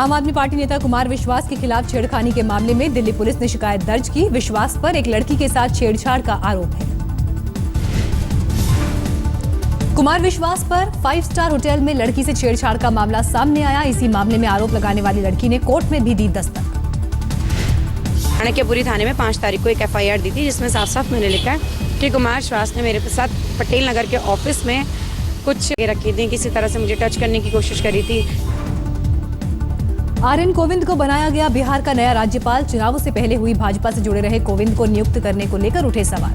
आम आदमी पार्टी नेता कुमार विश्वास के खिलाफ छेड़खानी के मामले में दिल्ली पुलिस ने शिकायत दर्ज की। विश्वास पर एक लड़की के साथ छेड़छाड़ का आरोप है। कुमार विश्वास पर 5 स्टार होटल में लड़की से छेड़छाड़ का मामला सामने आया। इसी मामले में आरोप लगाने वाली लड़की ने कोर्ट में भी दी दस्तक। के बुरी थाने में 5 तारीख को एक FIR दी थी, जिसमें साफ साफ मैंने लिखा है कि कुमार विश्वास ने मेरे साथ पटेल नगर के ऑफिस में कुछ रखी थी, किसी तरह से मुझे टच करने की कोशिश करी थी। RN कोविंद को बनाया गया बिहार का नया राज्यपाल। चुनावों से पहले हुई भाजपा से जुड़े रहे कोविंद को नियुक्त करने को लेकर उठे सवाल।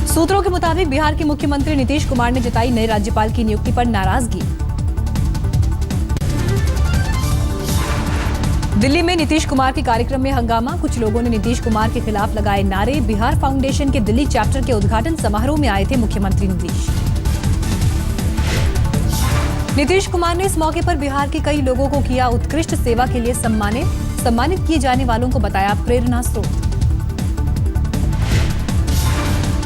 सूत्रों के मुताबिक बिहार के मुख्यमंत्री नीतीश कुमार ने जताई नए राज्यपाल की नियुक्ति पर नाराजगी। दिल्ली में नीतीश कुमार के कार्यक्रम में हंगामा। कुछ लोगों ने नीतीश कुमार के खिलाफ लगाए नारे। बिहार फाउंडेशन के दिल्ली चैप्टर के उद्घाटन समारोह में आए थे मुख्यमंत्री नीतीश कुमार ने इस मौके पर बिहार के कई लोगों को किया उत्कृष्ट सेवा के लिए सम्मानित किए जाने वालों को बताया प्रेरणा स्रोत।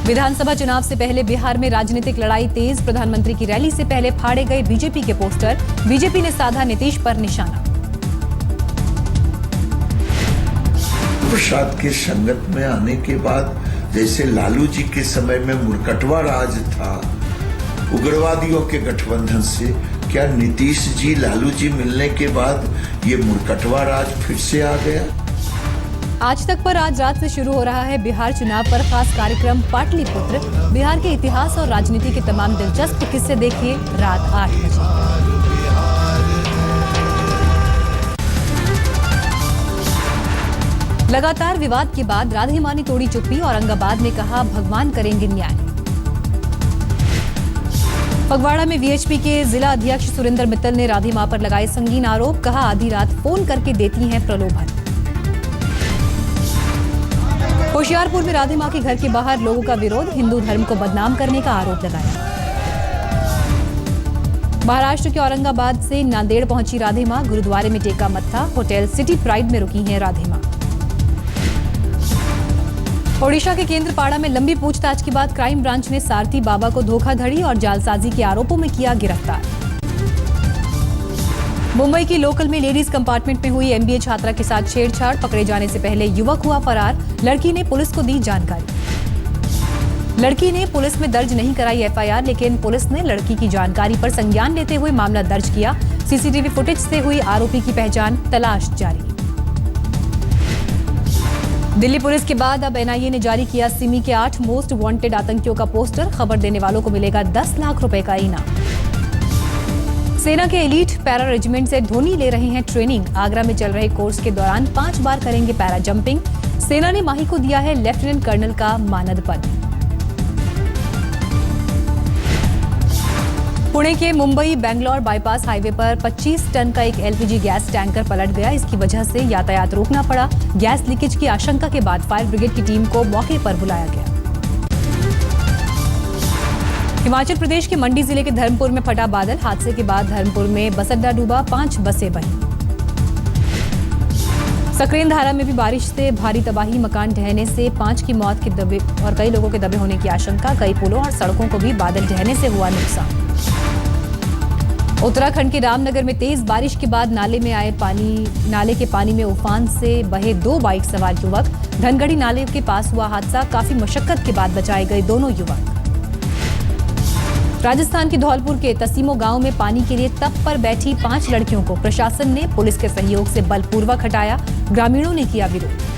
विधानसभा चुनाव से पहले बिहार में राजनीतिक लड़ाई तेज। प्रधानमंत्री की रैली से पहले फाड़े गए बीजेपी के पोस्टर। बीजेपी ने साधा नीतीश पर निशाना। प्रसाद के संगत में आने के बाद जैसे लालू जी के समय में मुरकटवा राज था उग्रवादियों के गठबंधन से, क्या नीतीश जी लालू जी मिलने के बाद ये मुरकटवा राज फिर से आ गया? आज तक पर आज रात से शुरू हो रहा है बिहार चुनाव पर खास कार्यक्रम पाटलिपुत्र। बिहार के इतिहास और राजनीति के तमाम दिलचस्प किस्से देखिए रात 8 बजे। लगातार विवाद के बाद राधे मां ने तोड़ी चुप्पी। औरंगाबाद में कहा भगवान करेंगे न्याय। फगवाड़ा में VHP के जिला अध्यक्ष सुरेंद्र मित्तल ने राधे मां पर लगाए संगीन आरोप। कहा आधी रात फोन करके देती हैं प्रलोभन। होशियारपुर में राधे मां के घर के बाहर लोगों का विरोध। हिंदू धर्म को बदनाम करने का आरोप लगाया। महाराष्ट्र के औरंगाबाद से नांदेड़ पहुंची राधे मां। गुरुद्वारे में टेका मत्था। होटल सिटी प्राइड में रुकी हैं राधे मां। ओडिशा के केंद्रपाड़ा में लंबी पूछताछ के बाद क्राइम ब्रांच ने सारथी बाबा को धोखाधड़ी और जालसाजी के आरोपों में किया गिरफ्तार। मुंबई की लोकल में लेडीज कंपार्टमेंट में हुई MBA छात्रा के साथ छेड़छाड़। पकड़े जाने से पहले युवक हुआ फरार। लड़की ने पुलिस को दी जानकारी। लड़की ने पुलिस में दर्ज नहीं कराई FIR, लेकिन पुलिस ने लड़की की जानकारी पर संज्ञान लेते हुए मामला दर्ज किया। CCTV फुटेज से हुई आरोपी की पहचान, तलाश जारी। दिल्ली पुलिस के बाद अब NIA ने जारी किया सिमी के 8 मोस्ट वांटेड आतंकियों का पोस्टर। खबर देने वालों को मिलेगा 10 लाख रुपए का इनाम। सेना के एलीट पैरा रेजिमेंट से धोनी ले रहे हैं ट्रेनिंग। आगरा में चल रहे कोर्स के दौरान 5 बार करेंगे पैरा जंपिंग। सेना ने माही को दिया है लेफ्टिनेंट कर्नल का मानद पद। पुणे के मुंबई बेंगलोर बाईपास हाईवे पर 25 टन का एक LPG गैस टैंकर पलट गया। इसकी वजह से यातायात रोकना पड़ा। गैस लीकेज की आशंका के बाद फायर ब्रिगेड की टीम को मौके पर बुलाया गया। हिमाचल प्रदेश के मंडी जिले के धर्मपुर में फटा बादल। हादसे के बाद धर्मपुर में बस अड्डा डूबा। 5 बसें बहीं। सकरेन धारा में भी बारिश से भारी तबाही। मकान ढहने से 5 की मौत के दबे और कई लोगों के दबे होने की आशंका। कई पुलों और सड़कों को भी बादल ढहने से हुआ नुकसान। उत्तराखंड के रामनगर में तेज बारिश के बाद नाले के पानी में उफान से बहे 2 बाइक सवार युवक। धनगढ़ी नाले के पास हुआ हादसा। काफी मशक्कत के बाद बचाए गए दोनों युवक। राजस्थान के धौलपुर के तसीमो गांव में पानी के लिए तप पर बैठी 5 लड़कियों को प्रशासन ने पुलिस के सहयोग से बलपूर्वक हटाया। ग्रामीणों ने किया विरोध।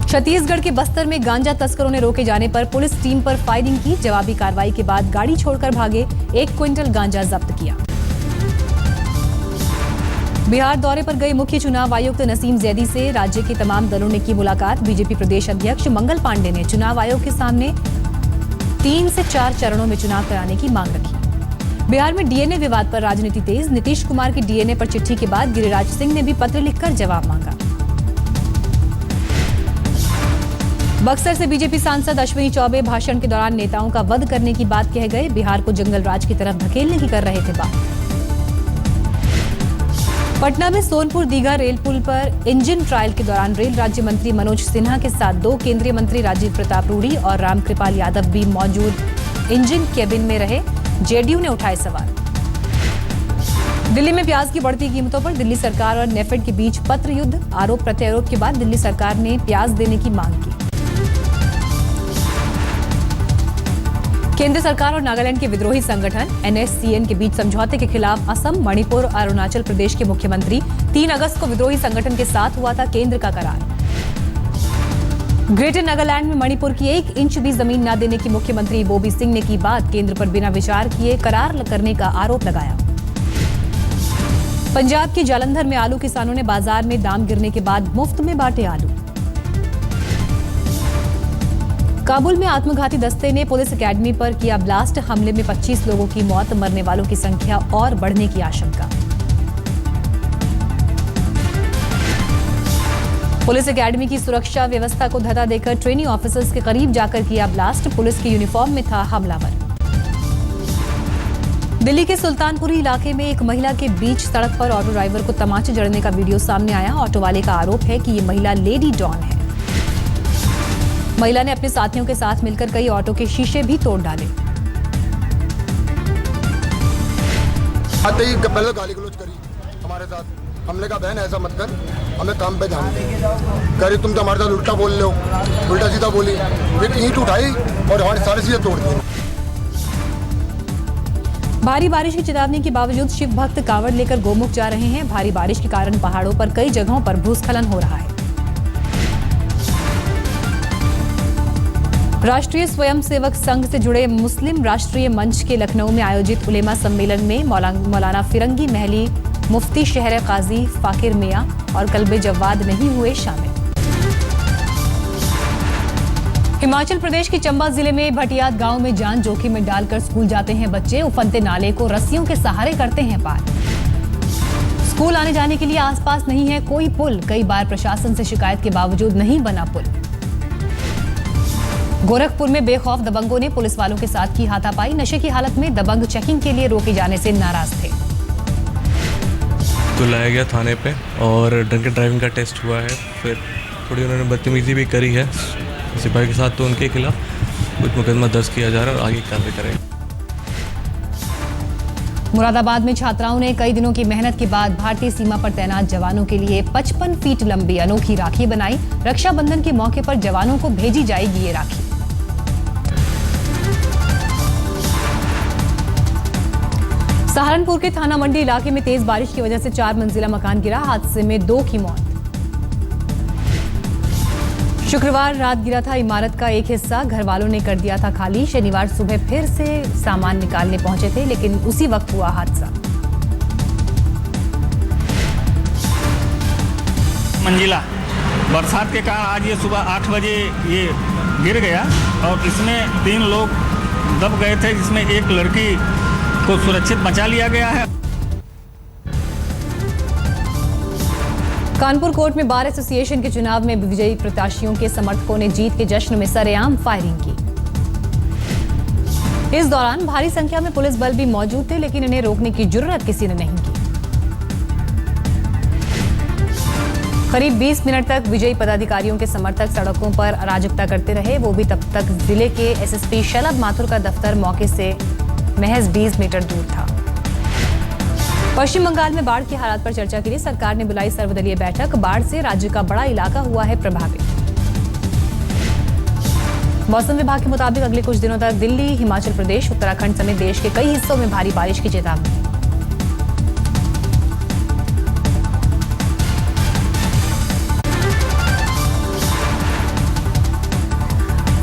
छत्तीसगढ़ के बस्तर में गांजा तस्करों ने रोके जाने पर पुलिस टीम पर फायरिंग की। जवाबी कार्रवाई के बाद गाड़ी छोड़कर भागे। 1 क्विंटल गांजा जब्त किया। बिहार दौरे पर गए मुख्य चुनाव आयुक्त नसीम जैदी से राज्य के तमाम दलों ने की मुलाकात। बीजेपी प्रदेश अध्यक्ष मंगल पांडे ने चुनाव आयोग के सामने 3 से 4 चरणों में चुनाव कराने की मांग रखी। बिहार में DNA विवाद पर राजनीति तेज। नीतीश कुमार की DNA पर चिट्ठी के बाद गिरिराज सिंह ने भी पत्र लिखकर जवाब मांगा। बक्सर से बीजेपी सांसद अश्विनी चौबे भाषण के दौरान नेताओं का वध करने की बात कह गए। बिहार को जंगल राज की तरफ धकेलने की कर रहे थे बात। पटना में सोनपुर दीघा रेल पुल पर इंजन ट्रायल के दौरान रेल राज्य मंत्री मनोज सिन्हा के साथ 2 केंद्रीय मंत्री राजीव प्रताप रूडी और रामकृपाल यादव भी मौजूद इंजन केबिन में रहे, जेडीयू ने उठाए सवाल। दिल्ली में प्याज की बढ़ती कीमतों पर दिल्ली सरकार और नेफेड के बीच पत्र युद्ध, आरोप प्रत्यारोप के बाद दिल्ली सरकार ने प्याज देने की मांग की। केंद्र सरकार और नागालैंड के विद्रोही संगठन NSCN के बीच समझौते के खिलाफ असम, मणिपुर और अरुणाचल प्रदेश के मुख्यमंत्री 3 अगस्त को विद्रोही संगठन के साथ हुआ था केंद्र का करार। ग्रेटर नागालैंड में मणिपुर की 1 इंच भी जमीन न देने की मुख्यमंत्री बोबी सिंह ने की बात, केंद्र पर बिना विचार किए करार करने का आरोप लगाया। पंजाब के जालंधर में आलू किसानों ने बाजार में दाम गिरने के बाद मुफ्त में बांटे आलू। काबुल में आत्मघाती दस्ते ने पुलिस एकेडमी पर किया ब्लास्ट, हमले में 25 लोगों की मौत, मरने वालों की संख्या और बढ़ने की आशंका। पुलिस एकेडमी की सुरक्षा व्यवस्था को धक्का देकर ट्रेनी ऑफिसर्स के करीब जाकर किया ब्लास्ट, पुलिस के यूनिफॉर्म में था हमलावर। दिल्ली के सुल्तानपुरी इलाके में एक महिला के बीच सड़क पर ऑटो ड्राइवर को तमाचे जड़ने का वीडियो सामने आया। ऑटो वाले का आरोप है कि ये महिला लेडी डॉन है। महिला ने अपने साथियों के साथ मिलकर कई ऑटो के शीशे भी तोड़ डाले। आते ही पहले गाली गलौज करी हमारे साथ, हमने कहा बहन ऐसा मत कर, हमें काम पे ध्यान दे। कह रही तुम तो हमारे साथ उल्टा बोल रहे हो, उल्टा सीधा बोली, फिर ईंट उठाई और हमारे सारे चीजें तोड़ दी। भारी बारिश की चेतावनी के बावजूद शिव भक्त कांवड़ लेकर गोमुख जा रहे हैं। भारी बारिश के कारण पहाड़ों पर कई जगहों पर भूस्खलन हो रहा है। राष्ट्रीय स्वयंसेवक संघ से जुड़े मुस्लिम राष्ट्रीय मंच के लखनऊ में आयोजित उलेमा सम्मेलन में मौलाना फिरंगी महली, मुफ्ती शहर काजी फाकिर मियां और कल्बे जवाद नहीं हुए शामिल। हिमाचल प्रदेश के चंबा जिले में भटियात गांव में जान जोखिम में डालकर स्कूल जाते हैं बच्चे, उफनते नाले को रस्सियों के सहारे करते हैं पार। स्कूल आने जाने के लिए आसपास नहीं है कोई पुल, कई बार प्रशासन से शिकायत के बावजूद नहीं बना पुल। गोरखपुर में बेखौफ दबंगों ने पुलिस वालों के साथ की हाथापाई, नशे की हालत में दबंग चेकिंग के लिए रोके जाने से नाराज थे। तो लाया गया थाने पे और ड्रंकन ड्राइविंग का टेस्ट हुआ है, फिर थोड़ी उन्होंने बदतमीजी भी करी है सिपाही के साथ, तो उनके खिलाफ कुछ मुकदमा दर्ज किया जा रहा है और आगे कार्रवाई करेंगे। मुरादाबाद में छात्राओं ने कई दिनों की मेहनत के बाद भारतीय सीमा पर तैनात जवानों के लिए 55 फीट लंबी अनोखी राखी बनाई। रक्षाबंधन के मौके पर जवानों को भेजी जाएगी ये राखी। सहारनपुर के थाना मंडी इलाके में तेज बारिश की वजह से 4 मंजिला मकान गिरा, हादसे में 2 की मौत। शुक्रवार रात गिरा था इमारत का एक हिस्सा, घर वालों ने कर दिया था खाली। शनिवार सुबह फिर से सामान निकालने पहुंचे थे, लेकिन उसी वक्त हुआ हादसा। मंजिला बरसात के कारण आज ये सुबह 8 बजे ये गिर गया और इसमें 3 लोग दब गए थे, जिसमें एक लड़की को सुरक्षित बचा लिया गया है। कानपुर कोर्ट में बार एसोसिएशन के चुनाव में विजयी प्रत्याशियों के समर्थकों ने जीत के जश्न में सरेआम फायरिंग की। इस दौरान भारी संख्या में पुलिस बल भी मौजूद थे, लेकिन इन्हें रोकने की जुर्रत किसी ने नहीं की। करीब 20 मिनट तक विजयी पदाधिकारियों के समर्थक सड़कों पर अराजकता करते रहे, वो भी तब तक जिले के एसएसपी शलभ माथुर का दफ्तर मौके से महज 20 मीटर दूर था। पश्चिम बंगाल में बाढ़ के हालात पर चर्चा के लिए सरकार ने बुलाई सर्वदलीय बैठक। बाढ़ से राज्य का बड़ा इलाका हुआ है प्रभावित। मौसम विभाग के मुताबिक अगले कुछ दिनों तक दिल्ली, हिमाचल प्रदेश, उत्तराखंड समेत देश के कई हिस्सों में भारी बारिश की चेतावनी।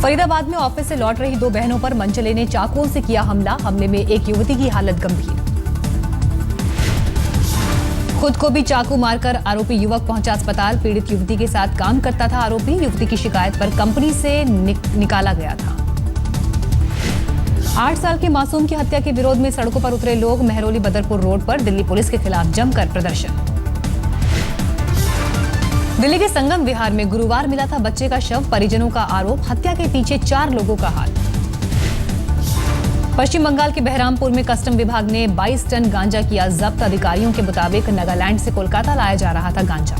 फरीदाबाद में ऑफिस से लौट रही 2 बहनों पर मनचले ने चाकुओं से किया हमला, हमले में एक युवती की हालत गंभीर। खुद को भी चाकू मारकर आरोपी युवक पहुंचा अस्पताल, पीड़ित युवती के साथ काम करता था आरोपी, युवती की शिकायत पर कंपनी से निकाला गया था। 8 साल के मासूम की हत्या के विरोध में सड़कों पर उतरे लोग, महरौली बदरपुर रोड पर दिल्ली पुलिस के खिलाफ जमकर प्रदर्शन। दिल्ली के संगम विहार में गुरुवार मिला था बच्चे का शव, परिजनों का आरोप हत्या के पीछे 4 लोगों का हाथ। पश्चिम बंगाल के बहरामपुर में कस्टम विभाग ने 22 टन गांजा किया जब्त, अधिकारियों के मुताबिक नागालैंड से कोलकाता लाया जा रहा था गांजा।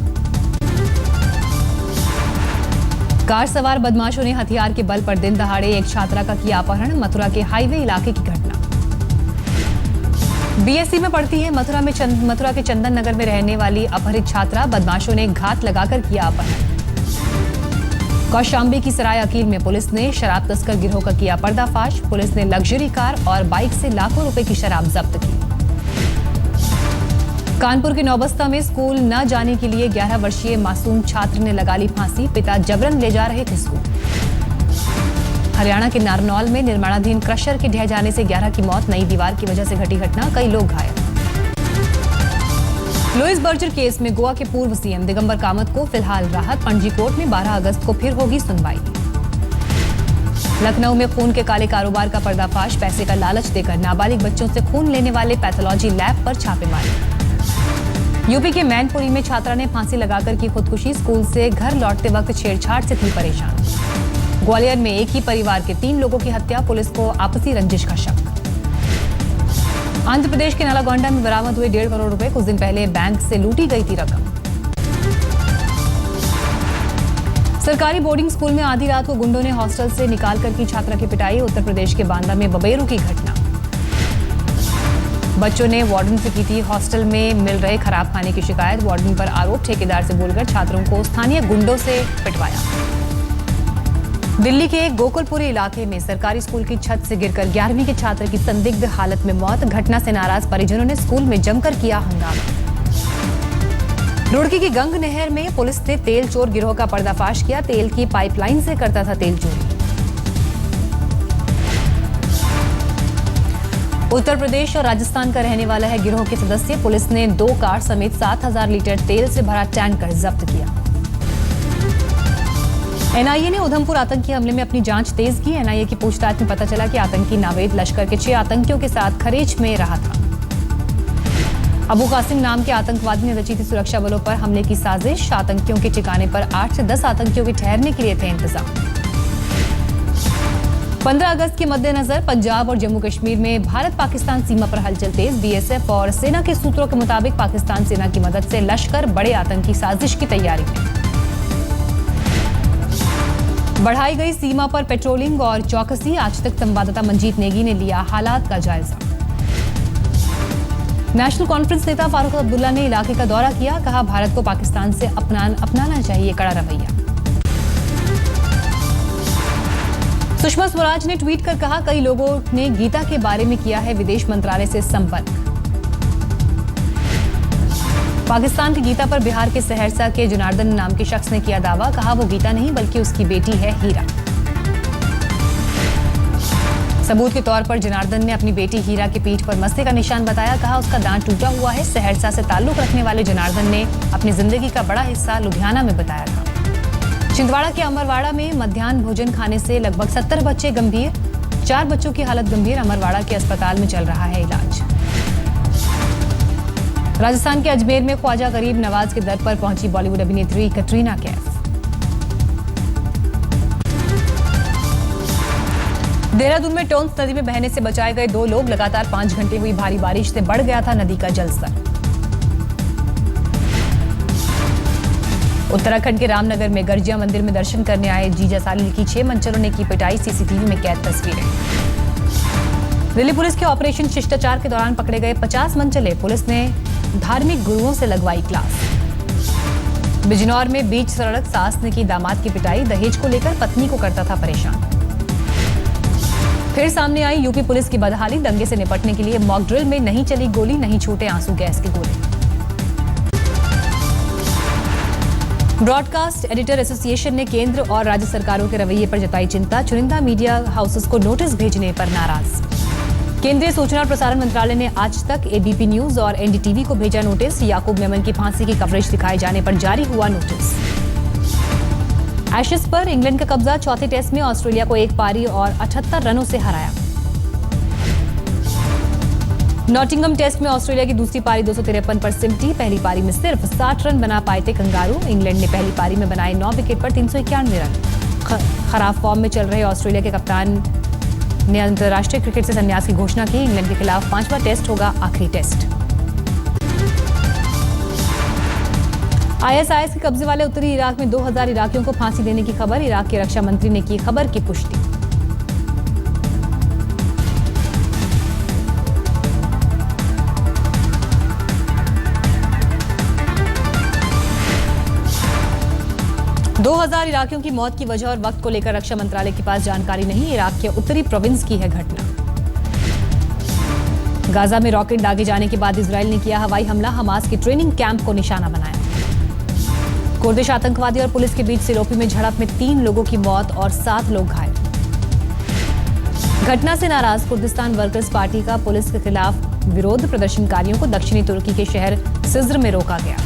कार सवार बदमाशों ने हथियार के बल पर दिन दहाड़े एक छात्रा का किया अपहरण। मथुरा के हाईवे इलाके की घटना। बीएससी में पढ़ती है मथुरा के चंदन नगर में रहने वाली अपहरित छात्रा। बदमाशों ने घात लगाकर किया अपहरण। कौशांबी की सराय अकील में पुलिस ने शराब तस्कर गिरोह का किया पर्दाफाश। पुलिस ने लग्जरी कार और बाइक से लाखों रुपए की शराब जब्त की। कानपुर के नौबस्ता में स्कूल न जाने के लिए 11 वर्षीय मासूम छात्र ने लगा ली फांसी। पिता जबरन ले जा रहे थे स्कूल। हरियाणा के नारनौल में निर्माणाधीन क्रशर के ढह जाने से 11 की मौत। नई दीवार की वजह से घटी घटना, कई लोग घायल। लुइस बर्जर केस में गोवा के पूर्व सीएम दिगंबर कामत को फिलहाल राहत। पणजी कोर्ट में 12 अगस्त को फिर होगी सुनवाई। लखनऊ में खून के काले कारोबार का पर्दाफाश। पैसे का लालच देकर नाबालिग बच्चों से खून लेने वाले पैथोलॉजी लैब पर छापेमारी। यूपी के मैनपुरी में छात्रा ने फांसी लगाकर की खुदकुशी। स्कूल से घर लौटते वक्त छेड़छाड़ से थी परेशान। ग्वालियर में एक ही परिवार के 3 लोगों की हत्या। पुलिस को आपसी रंजिश का शक। आंध्र प्रदेश के नालागोंडा में बरामद हुए 1.5 करोड़ रुपए। कुछ दिन पहले बैंक से लूटी गई थी रकम। सरकारी बोर्डिंग स्कूल में आधी रात को गुंडों ने हॉस्टल से निकालकर की छात्रा की पिटाई। उत्तर प्रदेश के बांदा में बबेरू की घटना। बच्चों ने वार्डन से की थी हॉस्टल में मिल रहे खराब खाने की शिकायत। वार्डन पर आरोप, ठेकेदार से बोलकर छात्रों को स्थानीय गुंडों से पिटवाया। दिल्ली के गोकुलपुरी इलाके में सरकारी स्कूल की छत से गिरकर 11वीं के छात्र की संदिग्ध हालत में मौत। घटना से नाराज परिजनों ने स्कूल में जमकर किया हंगामा। रुड़की की गंग नहर में पुलिस ने तेल चोर गिरोह का पर्दाफाश किया। तेल की पाइपलाइन से करता था तेल चोरी। उत्तर प्रदेश और राजस्थान का रहने वाला है गिरोह के सदस्य। पुलिस ने 2 कार समेत 7,000 लीटर तेल से भरा टैंकर जब्त किया। एनआईए ने उधमपुर आतंकी हमले में अपनी जांच तेज की। एनआईए की पूछताछ में पता चला कि आतंकी नावेद लश्कर के 6 आतंकियों के साथ खरेच में रहा था। अबू कासिम नाम के आतंकवादी ने रची थी सुरक्षा बलों पर हमले की साजिश। आतंकियों के ठिकाने पर 8 से 10 आतंकियों के ठहरने के लिए थे इंतजाम। 15 अगस्त के मद्देनजर पंजाब और जम्मू कश्मीर में भारत पाकिस्तान सीमा पर हलचल तेज। बीएसएफ और सेना के सूत्रों के मुताबिक पाकिस्तान सेना की मदद से लश्कर बड़े आतंकी साजिश की तैयारी में। बढ़ाई गई सीमा पर पेट्रोलिंग और चौकसी। आज तक संवाददाता मंजीत नेगी ने लिया हालात का जायजा। नेशनल कॉन्फ्रेंस नेता फारूक अब्दुल्ला ने इलाके का दौरा किया। कहा, भारत को पाकिस्तान से अपनाना चाहिए कड़ा रवैया। सुषमा स्वराज ने ट्वीट कर कहा, कई लोगों ने गीता के बारे में किया है विदेश मंत्रालय से संपर्क। पाकिस्तान की गीता पर बिहार के सहरसा के जनार्दन नाम के शख्स ने किया दावा। कहा, वो गीता नहीं बल्कि उसकी बेटी है हीरा। सबूत के तौर पर जनार्दन ने अपनी बेटी हीरा की पीठ पर मस्से का निशान बताया। कहा, उसका दांत टूटा हुआ है। सहरसा से ताल्लुक रखने वाले जनार्दन ने अपनी जिंदगी का बड़ा हिस्सा लुधियाना में बताया था। छिंदवाड़ा के अमरवाड़ा में मध्याह्न भोजन खाने से लगभग 70 बच्चे गंभीर। 4 बच्चों की हालत गंभीर। अमरवाड़ा के अस्पताल में चल रहा है इलाज। राजस्थान के अजमेर में ख्वाजा गरीब नवाज के दर पर पहुंची बॉलीवुड अभिनेत्री कटरीना कैफ। देहरादून में टोंस नदी में बहने से बचाए गए 2 लोग। लगातार 5 घंटे हुई भारी बारिश से बढ़ गया था नदी का जलस्तर। उत्तराखंड के रामनगर में गर्जिया मंदिर में दर्शन करने आए जीजा साली की 6 मंचलों ने की पिटाई। सीसीटीवी में कैद तस्वीरें। दिल्ली पुलिस के ऑपरेशन शिष्टाचार के दौरान पकड़े गए 50 मंचले। पुलिस ने धार्मिक गुरुओं से लगवाई क्लास। बिजनौर में बीच सड़क सास ने की दामाद की पिटाई। दहेज को लेकर पत्नी को करता था परेशान। फिर सामने आई यूपी पुलिस की बदहाली। दंगे से निपटने के लिए मॉक ड्रिल में नहीं चली गोली, नहीं छूटे आंसू गैस के गोले। ब्रॉडकास्ट एडिटर एसोसिएशन ने केंद्र और राज्य सरकारों के रवैये पर जताई चिंता। चुनिंदा मीडिया हाउसेस को नोटिस भेजने पर नाराज। केंद्रीय सूचना और प्रसारण मंत्रालय ने आज तक एबीपी न्यूज और एनडीटीवी को भेजा नोटिस। याकूब मेमन की फांसी की कवरेज दिखाए जाने पर जारी हुआ नोटिस। एशेज पर इंग्लैंड का कब्जा। चौथे टेस्ट में ऑस्ट्रेलिया को 1 पारी और 78 रनों से हराया। नॉटिंघम टेस्ट में ऑस्ट्रेलिया की दूसरी पारी 253 पर सिमटी। पहली पारी में सिर्फ 60 रन बना पाए थे कंगारू। इंग्लैंड ने पहली पारी में बनाए 9 विकेट पर 391 रन। खराब फॉर्म में चल रहे ऑस्ट्रेलिया के कप्तान ने अंतर्राष्ट्रीय क्रिकेट से संन्यास की घोषणा की। इंग्लैंड के खिलाफ 5वां टेस्ट होगा आखिरी टेस्ट। आईएसआईएस के कब्जे वाले उत्तरी इराक में 2000 इराकियों को फांसी देने की खबर। इराक के रक्षा मंत्री ने की खबर की पुष्टि। दो 2000 इराकियों की मौत की वजह और वक्त को लेकर रक्षा मंत्रालय के पास जानकारी नहीं। इराक के उत्तरी प्रोविंस की है घटना। गाजा में रॉकेट दागे जाने के बाद इजराइल ने किया हवाई हमला। हमास के ट्रेनिंग कैंप को निशाना बनाया। कुर्दिश आतंकवादी और पुलिस के बीच सिरोपी में झड़प में 3 लोगों की मौत और 7 लोग घायल। घटना से नाराज कुर्दिस्तान वर्कर्स पार्टी का पुलिस के खिलाफ विरोध। प्रदर्शनकारियों को दक्षिणी तुर्की के शहर सिज्र में रोका गया।